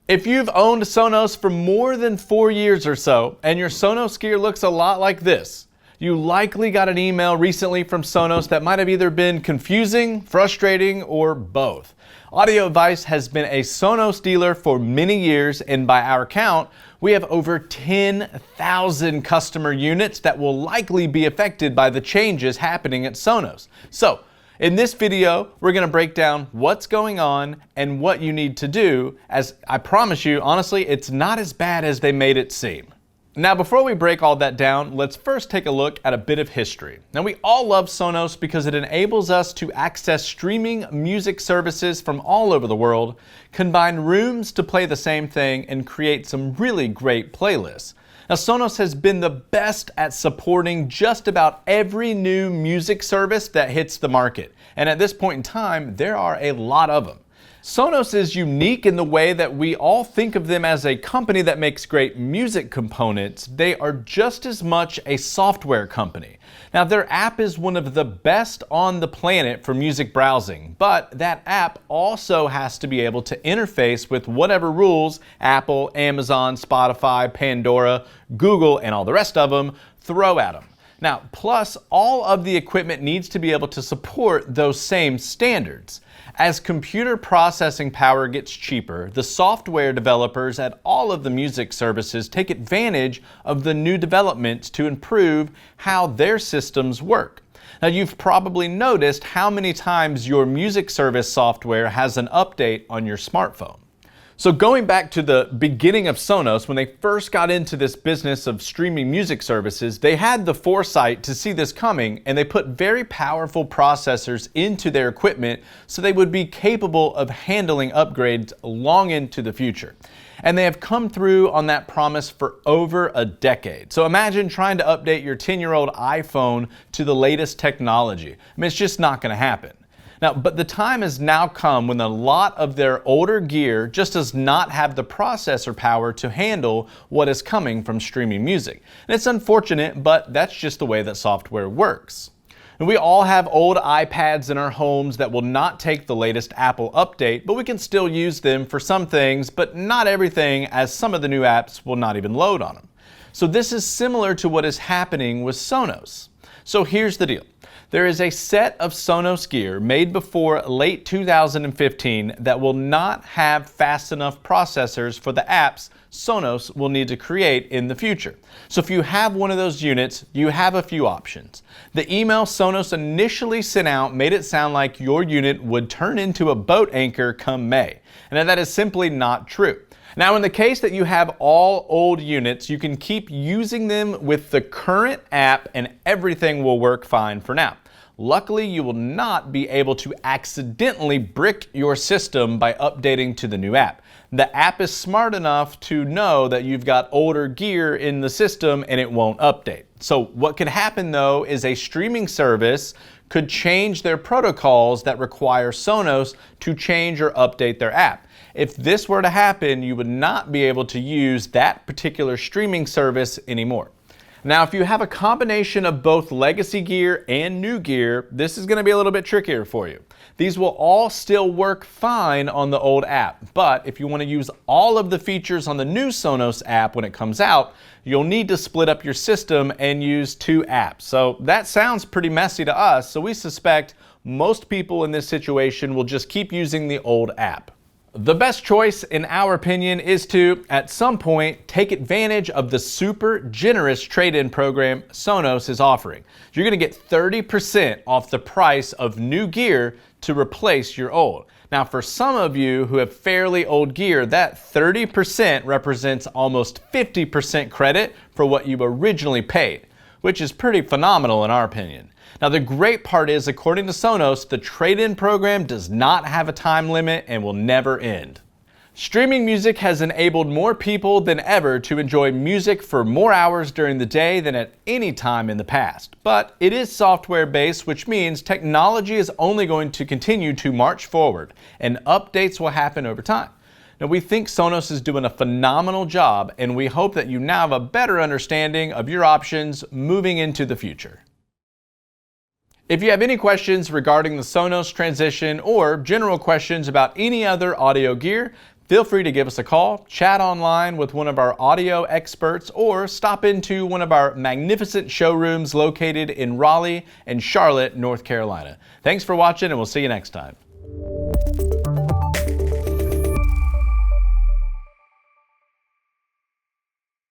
If you've owned Sonos for more than 4 years or so, and your Sonos gear looks a lot like this, you likely got an email recently from Sonos that might have either been confusing, frustrating, or both. Audio Advice has been a Sonos dealer for many years, and by our count, we have over 10,000 customer units that will likely be affected by the changes happening at Sonos. So, in this video, we're going to break down what's going on and what you need to do, as I promise you, honestly, it's not as bad as they made it seem. Now, before we break all that down, let's first take a look at a bit of history. Now, we all love Sonos because it enables us to access streaming music services from all over the world, combine rooms to play the same thing, and create some really great playlists. Now, Sonos has been the best at supporting just about every new music service that hits the market. And at this point in time, there are a lot of them. Sonos is unique in the way that we all think of them as a company that makes great music components. They are just as much a software company. Now, their app is one of the best on the planet for music browsing, but that app also has to be able to interface with whatever rules Apple, Amazon, Spotify, Pandora, Google, and all the rest of them throw at them. Now, plus, all of the equipment needs to be able to support those same standards. As computer processing power gets cheaper, the software developers at all of the music services take advantage of the new developments to improve how their systems work. Now, you've probably noticed how many times your music service software has an update on your smartphone. So going back to the beginning of Sonos, when they first got into this business of streaming music services, they had the foresight to see this coming, and they put very powerful processors into their equipment so they would be capable of handling upgrades long into the future. And they have come through on that promise for over a decade. So imagine trying to update your 10-year-old iPhone to the latest technology. I mean, it's just not going to happen. Now, but the time has now come when a lot of their older gear just does not have the processor power to handle what is coming from streaming music. And it's unfortunate, but that's just the way that software works. And we all have old iPads in our homes that will not take the latest Apple update, but we can still use them for some things, but not everything, as some of the new apps will not even load on them. So this is similar to what is happening with Sonos. So here's the deal. There is a set of Sonos gear made before late 2015 that will not have fast enough processors for the apps Sonos will need to create in the future. So if you have one of those units, you have a few options. The email Sonos initially sent out made it sound like your unit would turn into a boat anchor come May, and that is simply not true. Now, in the case that you have all old units, you can keep using them with the current app and everything will work fine for now. Luckily, you will not be able to accidentally brick your system by updating to the new app. The app is smart enough to know that you've got older gear in the system and it won't update. So what could happen though is a streaming service could change their protocols that require Sonos to change or update their app. If this were to happen, you would not be able to use that particular streaming service anymore. Now, if you have a combination of both legacy gear and new gear, this is going to be a little bit trickier for you. These will all still work fine on the old app, but if you want to use all of the features on the new Sonos app when it comes out, you'll need to split up your system and use two apps. So that sounds pretty messy to us, so we suspect most people in this situation will just keep using the old app. The best choice, in our opinion, is to, at some point, take advantage of the super generous trade-in program Sonos is offering. You're going to get 30% off the price of new gear to replace your old. Now, for some of you who have fairly old gear, that 30% represents almost 50% credit for what you originally paid, which is pretty phenomenal in our opinion. Now, the great part is, according to Sonos, the trade-in program does not have a time limit and will never end. Streaming music has enabled more people than ever to enjoy music for more hours during the day than at any time in the past. But it is software-based, which means technology is only going to continue to march forward, and updates will happen over time. Now, we think Sonos is doing a phenomenal job, and we hope that you now have a better understanding of your options moving into the future. If you have any questions regarding the Sonos transition or general questions about any other audio gear, Feel free to give us a call, chat online with one of our audio experts, or stop into one of our magnificent showrooms located in Raleigh and Charlotte, North Carolina. Thanks for watching, and we'll see you next time.